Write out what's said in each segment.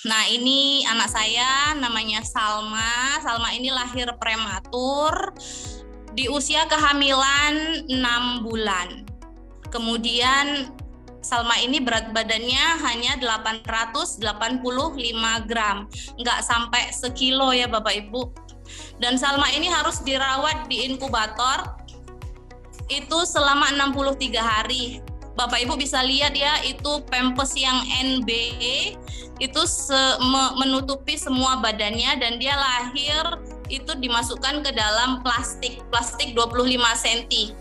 Nah, ini anak saya namanya Salma. Salma ini lahir prematur di usia kehamilan 6 bulan. Kemudian Salma ini berat badannya hanya 885 gram, nggak sampai sekilo ya Bapak Ibu. Dan Salma ini harus dirawat di inkubator itu selama 63 hari. Bapak Ibu bisa lihat ya, itu pampers yang NB itu menutupi semua badannya, dan dia lahir itu dimasukkan ke dalam plastik 25 cm.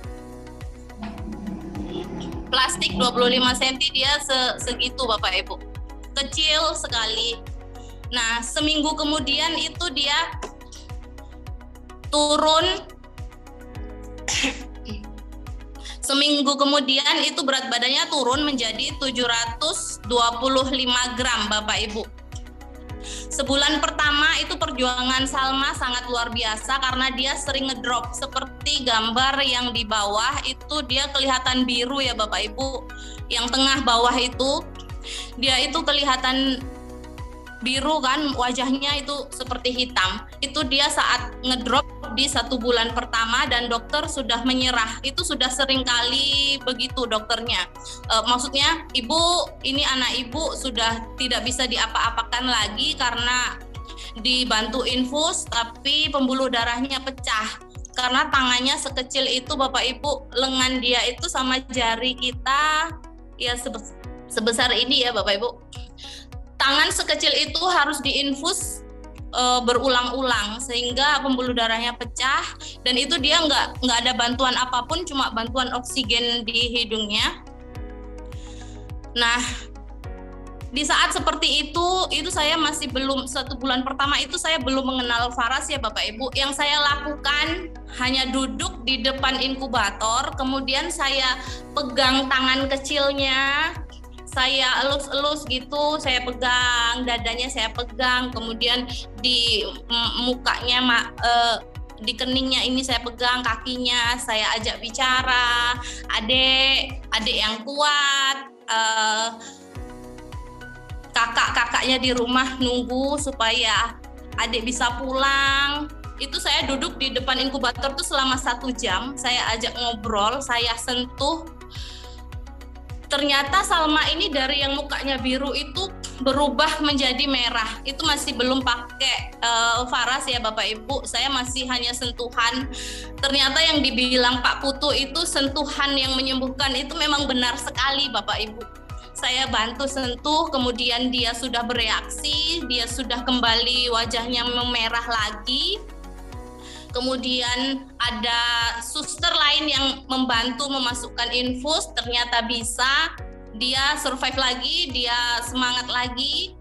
Plastik 25 cm dia segitu Bapak Ibu. Kecil sekali. Nah, seminggu kemudian itu dia turun. Seminggu kemudian itu berat badannya turun menjadi 725 gram Bapak Ibu. Sebulan pertama itu perjuangan Salma sangat luar biasa karena dia sering ngedrop. Seperti gambar yang di bawah itu dia kelihatan biru ya Bapak Ibu. Yang tengah bawah itu dia itu kelihatan biru kan, wajahnya itu seperti hitam. Itu dia saat ngedrop di 1 bulan pertama, dan dokter sudah menyerah. Itu sudah sering kali begitu dokternya. Maksudnya ibu, ini anak ibu sudah tidak bisa diapa-apakan lagi karena dibantu infus, tapi pembuluh darahnya pecah. Karena tangannya sekecil itu Bapak Ibu, lengan dia itu sama jari kita ya sebesar ini ya Bapak Ibu. Tangan sekecil itu harus diinfus berulang-ulang sehingga pembuluh darahnya pecah, dan itu dia nggak ada bantuan apapun, cuma bantuan oksigen di hidungnya. Nah, di saat seperti itu saya masih belum, 1 bulan pertama itu saya belum mengenal Faras ya Bapak Ibu. Yang saya lakukan hanya duduk di depan inkubator, kemudian saya pegang tangan kecilnya, saya elus-elus gitu, saya pegang dadanya, saya pegang, kemudian di mukanya, di keningnya ini saya pegang, kakinya saya ajak bicara, adik yang kuat, kakak-kakaknya di rumah nunggu supaya adik bisa pulang. Itu saya duduk di depan inkubator tuh selama 1 jam, saya ajak ngobrol, saya sentuh. Ternyata Salma ini dari yang mukanya biru itu berubah menjadi merah. Itu masih belum pakai Faras ya Bapak Ibu, saya masih hanya sentuhan. Ternyata yang dibilang Pak Putu itu sentuhan yang menyembuhkan, itu memang benar sekali Bapak Ibu. Saya bantu sentuh, kemudian dia sudah bereaksi, dia sudah kembali wajahnya memerah lagi. Kemudian ada suster lain yang membantu memasukkan infus, ternyata bisa, dia survive lagi, dia semangat lagi.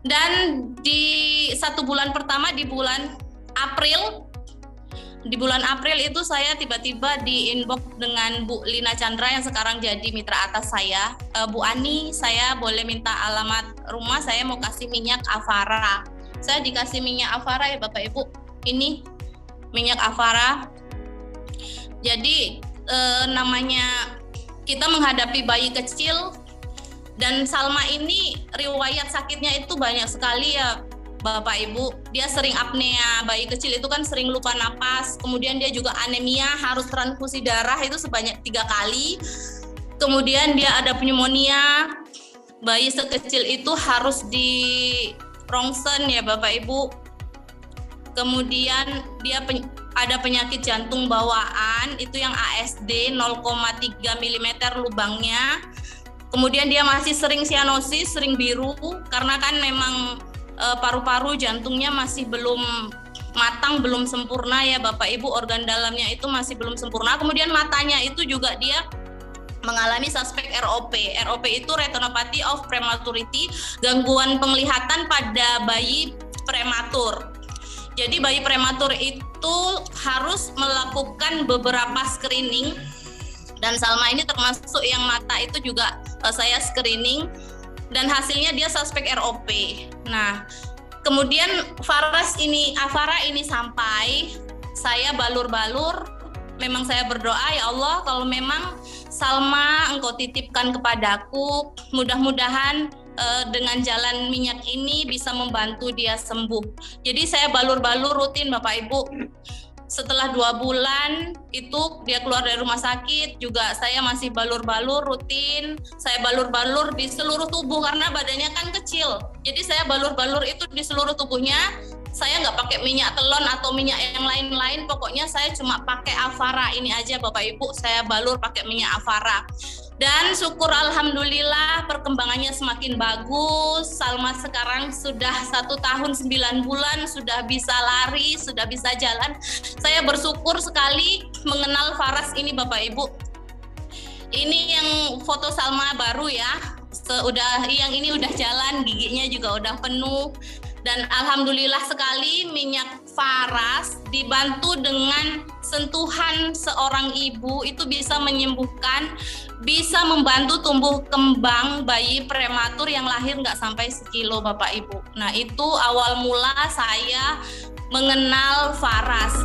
Dan di 1 bulan pertama, di bulan April itu saya tiba-tiba di inbox dengan Bu Lina Chandra yang sekarang jadi mitra atas saya. Bu Ani, saya boleh minta alamat rumah, saya mau kasih minyak Avara. Saya dikasih minyak Avara ya Bapak Ibu, ini minyak Avara. Jadi namanya kita menghadapi bayi kecil, dan Salma ini riwayat sakitnya itu banyak sekali ya Bapak Ibu. Dia sering apnea, bayi kecil itu kan sering lupa napas, kemudian dia juga anemia, harus transfusi darah itu sebanyak 3 kali. Kemudian dia ada pneumonia, bayi sekecil itu harus di rongsen ya Bapak Ibu. Kemudian dia ada penyakit jantung bawaan, itu yang ASD 0,3 mm lubangnya. Kemudian dia masih sering sianosis, sering biru, karena kan memang paru-paru jantungnya masih belum matang, belum sempurna ya Bapak Ibu, organ dalamnya itu masih belum sempurna. Kemudian matanya itu juga dia mengalami suspek ROP. ROP itu retinopathy of prematurity, gangguan penglihatan pada bayi prematur. Jadi bayi prematur itu harus melakukan beberapa screening, dan Salma ini termasuk yang mata itu juga saya screening, dan hasilnya dia suspek ROP. Nah, kemudian Avara ini sampai, saya balur-balur, memang saya berdoa, ya Allah, kalau memang Salma Engkau titipkan kepadaku, mudah-mudahan dengan jalan minyak ini bisa membantu dia sembuh. Jadi saya balur-balur rutin Bapak Ibu. Setelah 2 bulan itu dia keluar dari rumah sakit, juga saya masih balur-balur rutin. Saya balur-balur di seluruh tubuh karena badannya kan kecil. Jadi saya balur-balur itu di seluruh tubuhnya. Saya nggak pakai minyak telon atau minyak yang lain-lain. Pokoknya saya cuma pakai Avara ini aja Bapak Ibu. Saya balur pakai minyak Avara. Dan syukur alhamdulillah perkembangannya semakin bagus. Salma sekarang sudah 1 tahun 9 bulan, sudah bisa lari, sudah bisa jalan. Saya bersyukur sekali mengenal Faras ini Bapak Ibu. Ini yang foto Salma baru ya. Yang ini udah jalan, giginya juga udah penuh. Dan alhamdulillah sekali minyak Faras dibantu dengan sentuhan seorang ibu itu bisa menyembuhkan, bisa membantu tumbuh kembang bayi prematur yang lahir nggak sampai sekilo Bapak Ibu. Nah itu awal mula saya mengenal Faras.